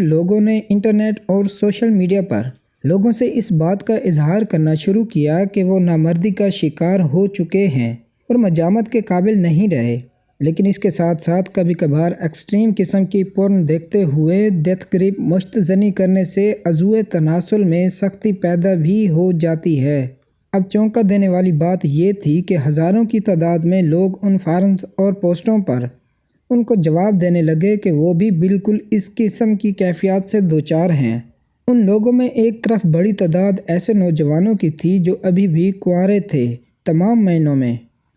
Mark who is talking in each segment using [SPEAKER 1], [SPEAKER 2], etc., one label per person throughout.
[SPEAKER 1] لوگوں نے انٹرنیٹ اور سوشل میڈیا پر لوگوں سے اس بات کا اظہار کرنا شروع کیا کہ وہ نامردی کا شکار ہو چکے ہیں اور مجامت کے قابل نہیں رہے، لیکن اس کے ساتھ ساتھ کبھی کبھار ایکسٹریم قسم کی پورن دیکھتے ہوئے ڈیتھ گرپ مشت زنی کرنے سے عضوِ تناسل میں سختی پیدا بھی ہو جاتی ہے۔ اب چونکا دینے والی بات یہ تھی کہ ہزاروں کی تعداد میں لوگ ان فارمز اور پوسٹوں پر ان کو جواب دینے لگے کہ وہ بھی بالکل اس قسم کی کیفیات سے دوچار ہیں۔ ان لوگوں میں ایک طرف بڑی تعداد ایسے نوجوانوں کی تھی جو ابھی بھی کنوارے تھے تمام معنوں میں،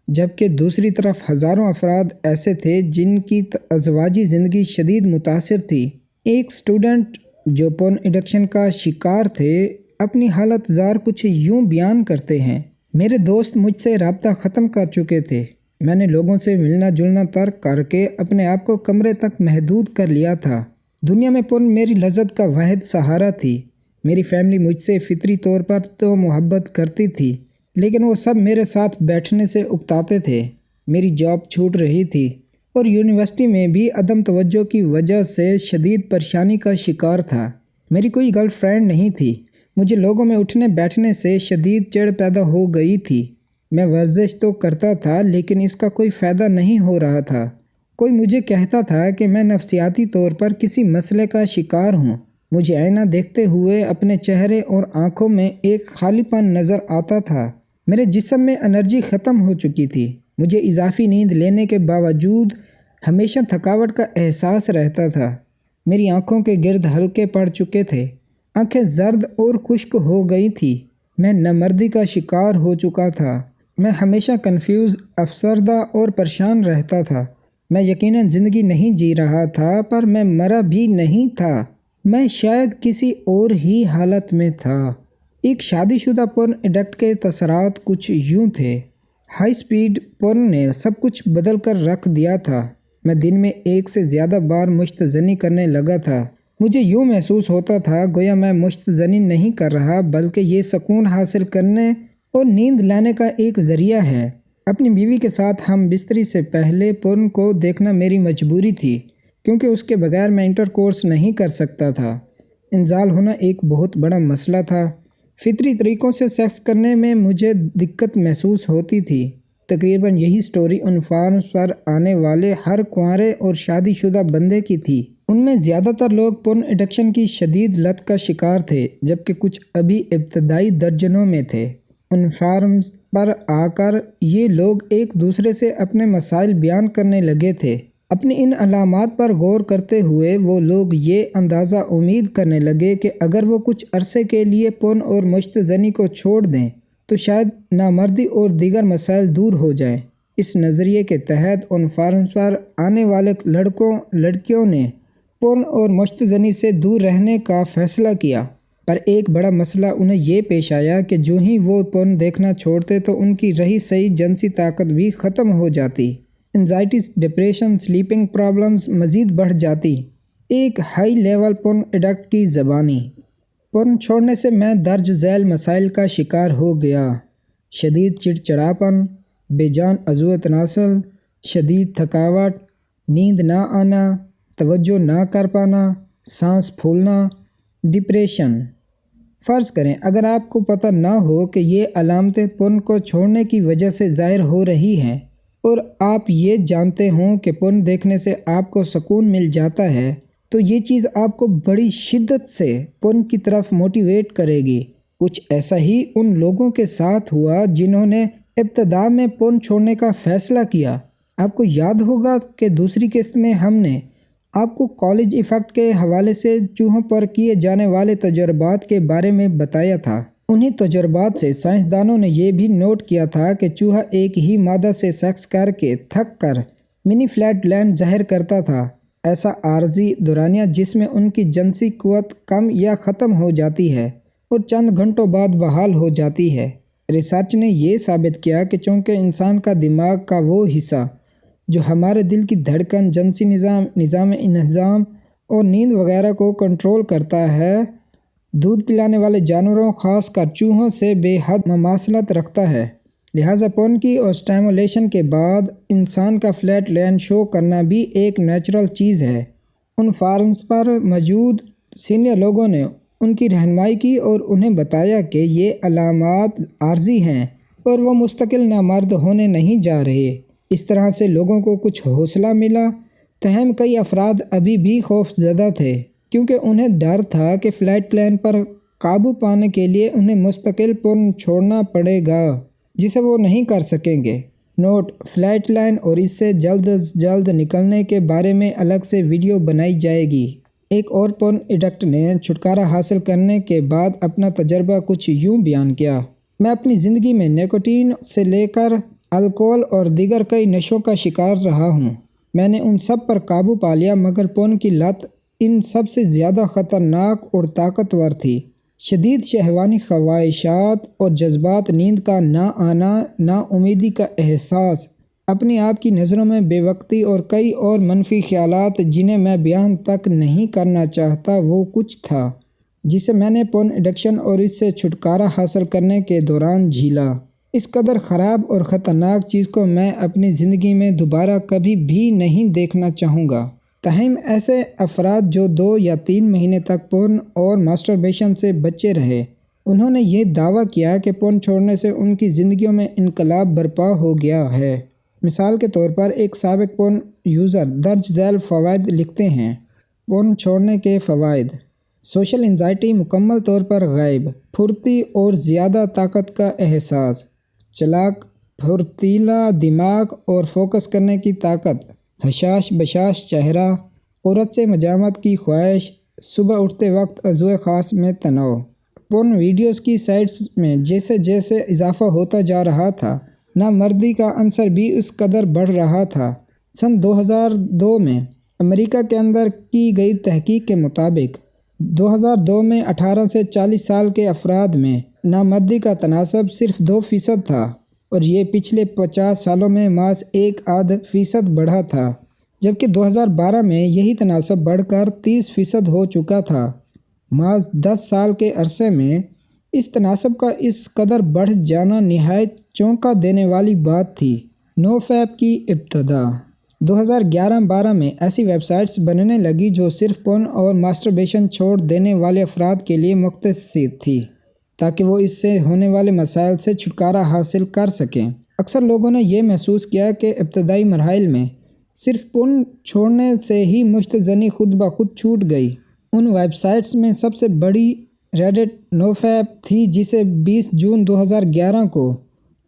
[SPEAKER 1] جبکہ دوسری طرف ہزاروں افراد ایسے تھے جن کی ازدواجی زندگی شدید متاثر تھی۔ ایک اسٹوڈنٹ جو پورن ایڈکشن کا شکار تھے اپنی حالت زار کچھ یوں بیان کرتے ہیں: میرے دوست مجھ سے رابطہ ختم کر چکے تھے، میں نے لوگوں سے ملنا جلنا ترک کر کے اپنے آپ کو کمرے تک محدود کر لیا تھا۔ دنیا میں پورن میری لذت کا واحد سہارا تھی۔ میری فیملی مجھ سے فطری طور پر تو محبت کرتی تھی، لیکن وہ سب میرے ساتھ بیٹھنے سے اکتاتے تھے۔ میری جاب چھوٹ رہی تھی اور یونیورسٹی میں بھی عدم توجہ کی وجہ سے شدید پریشانی کا شکار تھا۔ میری کوئی گرل فرینڈ نہیں تھی۔ مجھے لوگوں میں اٹھنے بیٹھنے سے شدید چڑ پیدا ہو گئی تھی۔ میں ورزش تو کرتا تھا لیکن اس کا کوئی فائدہ نہیں ہو رہا تھا۔ کوئی مجھے کہتا تھا کہ میں نفسیاتی طور پر کسی مسئلے کا شکار ہوں۔ مجھے آئینہ دیکھتے ہوئے اپنے چہرے اور آنکھوں میں ایک خالی پن نظر آتا تھا۔ میرے جسم میں انرجی ختم ہو چکی تھی۔ مجھے اضافی نیند لینے کے باوجود ہمیشہ تھکاوٹ کا احساس رہتا تھا۔ میری آنکھوں کے گرد حلقے پڑ چکے تھے، آنکھیں زرد اور خشک ہو گئی تھی۔ میں نامردی کا شکار ہو چکا تھا۔ میں ہمیشہ کنفیوز، افسردہ اور پریشان رہتا تھا۔ میں یقیناً زندگی نہیں جی رہا تھا پر میں مرا بھی نہیں تھا۔ میں شاید کسی اور ہی حالت میں تھا۔ ایک شادی شدہ پورن ایڈکٹ کے تاثرات کچھ یوں تھے: ہائی سپیڈ پورن نے سب کچھ بدل کر رکھ دیا تھا۔ میں دن میں ایک سے زیادہ بار مشت زنی کرنے لگا تھا۔ مجھے یوں محسوس ہوتا تھا گویا میں مشت زنی نہیں کر رہا بلکہ یہ سکون حاصل کرنے اور نیند لینے کا ایک ذریعہ ہے۔ اپنی بیوی کے ساتھ ہم بستری سے پہلے پورن کو دیکھنا میری مجبوری تھی کیونکہ اس کے بغیر میں انٹرکورس نہیں کر سکتا تھا۔ انزال ہونا ایک بہت بڑا مسئلہ تھا۔ فطری طریقوں سے سیکس کرنے میں مجھے دقت محسوس ہوتی تھی۔ تقریباً یہی سٹوری ان فارمز پر آنے والے ہر کنوارے اور شادی شدہ بندے کی تھی۔ ان میں زیادہ تر لوگ پورن ایڈکشن کی شدید لت کا شکار تھے، جبکہ کچھ ابھی ابتدائی درجنوں میں تھے۔ ان فارمز پر آ کر یہ لوگ ایک دوسرے سے اپنے مسائل بیان کرنے لگے تھے۔ اپنی ان علامات پر غور کرتے ہوئے وہ لوگ یہ اندازہ امید کرنے لگے کہ اگر وہ کچھ عرصے کے لیے پورن اور مشت زنی کو چھوڑ دیں تو شاید نامردی اور دیگر مسائل دور ہو جائیں۔ اس نظریے کے تحت ان فارمز پر آنے والے لڑکوں لڑکیوں نے پورن اور مشت زنی سے دور رہنے کا فیصلہ کیا، پر ایک بڑا مسئلہ انہیں یہ پیش آیا کہ جو ہی وہ پورن دیکھنا چھوڑتے تو ان کی رہی سہی جنسی طاقت بھی ختم ہو جاتی۔ انزائٹی، ڈپریشن، سلیپنگ پرابلمز مزید بڑھ جاتی۔ ایک ہائی لیول پورن ایڈکٹ کی زبانی: پورن چھوڑنے سے میں درج ذیل مسائل کا شکار ہو گیا: شدید چڑچڑاپن، بے جان عضو تناسل، شدید تھکاوٹ، نیند نہ آنا، توجہ نہ کر پانا، سانس پھولنا، ڈپریشن۔ فرض کریں اگر آپ کو پتہ نہ ہو کہ یہ علامتیں پورن کو چھوڑنے کی وجہ سے ظاہر ہو رہی ہیں اور آپ یہ جانتے ہوں کہ پورن دیکھنے سے آپ کو سکون مل جاتا ہے، تو یہ چیز آپ کو بڑی شدت سے پورن کی طرف موٹیویٹ کرے گی۔ کچھ ایسا ہی ان لوگوں کے ساتھ ہوا جنہوں نے ابتدا میں پورن چھوڑنے کا فیصلہ کیا۔ آپ کو یاد ہوگا کہ دوسری قسط میں ہم نے آپ کو کالج ایفیکٹ کے حوالے سے چوہوں پر کیے جانے والے تجربات کے بارے میں بتایا تھا۔ انہی تجربات سے سائنسدانوں نے یہ بھی نوٹ کیا تھا کہ چوہا ایک ہی مادہ سے سیکس کر کے تھک کر منی فلیٹ لینڈ ظاہر کرتا تھا، ایسا عارضی دورانیہ جس میں ان کی جنسی قوت کم یا ختم ہو جاتی ہے اور چند گھنٹوں بعد بحال ہو جاتی ہے۔ ریسرچ نے یہ ثابت کیا کہ چونکہ انسان کا دماغ کا وہ حصہ جو ہمارے دل کی دھڑکن، جنسی نظام، نظام انہضام اور نیند وغیرہ کو کنٹرول کرتا ہے، دودھ پلانے والے جانوروں خاص کر چوہوں سے بے حد مماثلت رکھتا ہے۔ لہٰذا پورن کی اسٹیمولیشن کے بعد انسان کا فلیٹ لینڈ شو کرنا بھی ایک نیچرل چیز ہے۔ ان فارمز پر موجود سینئر لوگوں نے ان کی رہنمائی کی اور انہیں بتایا کہ یہ علامات عارضی ہیں اور وہ مستقل نامرد ہونے نہیں جا رہے۔ اس طرح سے لوگوں کو کچھ حوصلہ ملا، تاہم کئی افراد ابھی بھی خوف زدہ تھے کیونکہ انہیں ڈر تھا کہ فلیٹ لائن پر قابو پانے کے لیے انہیں مستقل پن چھوڑنا پڑے گا جسے وہ نہیں کر سکیں گے۔ نوٹ: فلیٹ لائن اور اس سے جلد از جلد نکلنے کے بارے میں الگ سے ویڈیو بنائی جائے گی۔ ایک اور پورن ایڈکٹ نے چھٹکارا حاصل کرنے کے بعد اپنا تجربہ کچھ یوں بیان کیا: میں اپنی زندگی میں نکوٹین سے لے کر الکوہل اور دیگر کئی نشوں کا شکار رہا ہوں۔ میں نے ان سب پر قابو پا لیا مگر پورن کی لت ان سب سے زیادہ خطرناک اور طاقتور تھی۔ شدید شہوانی خواہشات اور جذبات، نیند کا نہ آنا، نا امیدی کا احساس، اپنے آپ کی نظروں میں بے وقتی اور کئی اور منفی خیالات جنہیں میں بیان تک نہیں کرنا چاہتا، وہ کچھ تھا جسے میں نے پورن ایڈکشن اور اس سے چھٹکارا حاصل کرنے کے دوران جھیلا۔ اس قدر خراب اور خطرناک چیز کو میں اپنی زندگی میں دوبارہ کبھی بھی نہیں دیکھنا چاہوں گا۔ تاہم ایسے افراد جو 2 یا 3 مہینے تک پورن اور ماسٹربیشن سے بچے رہے، انہوں نے یہ دعویٰ کیا کہ پورن چھوڑنے سے ان کی زندگیوں میں انقلاب برپا ہو گیا ہے۔ مثال کے طور پر ایک سابق پورن یوزر درج ذیل فوائد لکھتے ہیں: پورن چھوڑنے کے فوائد: سوشل انزائٹی مکمل طور پر غائب، پھرتی اور زیادہ طاقت کا احساس، چالاک پھرتیلا دماغ اور فوکس کرنے کی طاقت، حشاش بشاش چہرہ، عورت سے مجامت کی خواہش، صبح اٹھتے وقت عضو خاص میں تناؤ۔ پورن ویڈیوز کی سائٹس میں جیسے جیسے اضافہ ہوتا جا رہا تھا، نامردی کا عنصر بھی اس قدر بڑھ رہا تھا۔ سن 2002 میں امریکہ کے اندر کی گئی تحقیق کے مطابق 2002 میں 18 سے 40 سال کے افراد میں نامردی کا تناسب صرف 2% تھا اور یہ پچھلے 50 سالوں میں محض 1.5% بڑھا تھا، جبکہ 2012 میں یہی تناسب بڑھ کر 30% ہو چکا تھا۔ محض 10 سال کے عرصے میں اس تناسب کا اس قدر بڑھ جانا نہایت چونکا دینے والی بات تھی۔ نو فیپ کی ابتدا 2011-12 میں ایسی ویب سائٹس بننے لگی جو صرف پورن اور ماسٹربیشن چھوڑ دینے والے افراد کے لیے مختص تھی تاکہ وہ اس سے ہونے والے مسائل سے چھٹکارا حاصل کر سکیں۔ اکثر لوگوں نے یہ محسوس کیا کہ ابتدائی مراحل میں صرف پورن چھوڑنے سے ہی مشت زنی خود بخود چھوٹ گئی۔ ان ویب سائٹس میں سب سے بڑی ریڈٹ نو فیپ تھی جسے 20 جون 2011 کو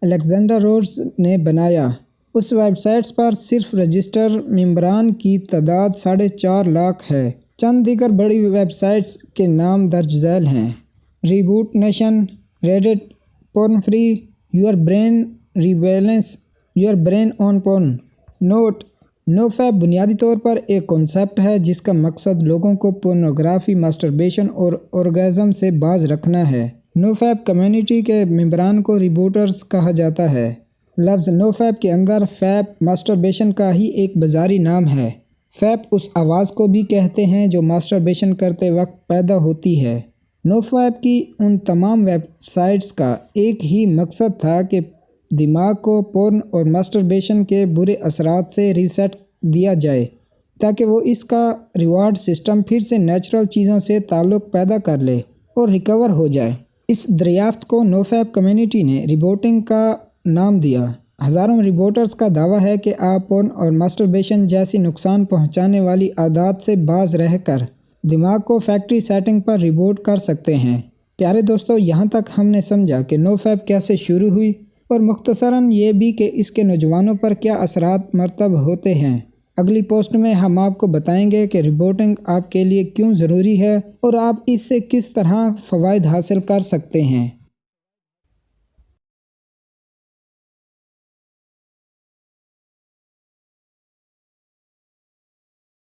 [SPEAKER 1] الیگزینڈر روڈز نے بنایا۔ اس ویب سائٹس پر صرف رجسٹر ممبران کی تعداد 4.5 لاکھ ہے۔ چند دیگر بڑی ویب سائٹس کے نام درج ذیل ہیں: Reboot Nation, Reddit, porn free, your brain rebalance, your brain on porn. Note: no fap بنیادی طور پر ایک کنسیپٹ ہے جس کا مقصد لوگوں کو پورنوگرافی، ماسٹربیشن اور اورگازم سے باز رکھنا ہے۔ نو فیپ کمیونٹی کے ممبران کو ریبوٹرز کہا جاتا ہے۔ لفظ نو فیپ کے اندر فیپ ماسٹربیشن کا ہی ایک بازاری نام ہے۔ فیپ اس آواز کو بھی کہتے ہیں جو ماسٹربیشن کرتے وقت پیدا ہوتی ہے۔ نو فیپ کی ان تمام ویب سائٹس کا ایک ہی مقصد تھا کہ دماغ کو پورن اور ماسٹربیشن کے برے اثرات سے ریسیٹ دیا جائے تاکہ وہ اس کا ریوارڈ سسٹم پھر سے نیچرل چیزوں سے تعلق پیدا کر لے اور ریکور ہو جائے۔ اس دریافت کو نو فیپ کمیونٹی نے ریبوٹنگ کا نام دیا۔ ہزاروں ریبوٹرز کا دعویٰ ہے کہ آپ پورن اور ماسٹربیشن جیسی نقصان پہنچانے والی عادات سے باز رہ کر دماغ کو فیکٹری سیٹنگ پر ریبوٹ کر سکتے ہیں۔ پیارے دوستو، یہاں تک ہم نے سمجھا کہ نو فیپ کیسے شروع ہوئی اور مختصراً یہ بھی کہ اس کے نوجوانوں پر کیا اثرات مرتب ہوتے ہیں۔ اگلی پوسٹ میں ہم آپ کو بتائیں گے کہ ریبوٹنگ آپ کے لیے کیوں ضروری ہے اور آپ اس سے کس طرح فوائد حاصل کر سکتے ہیں۔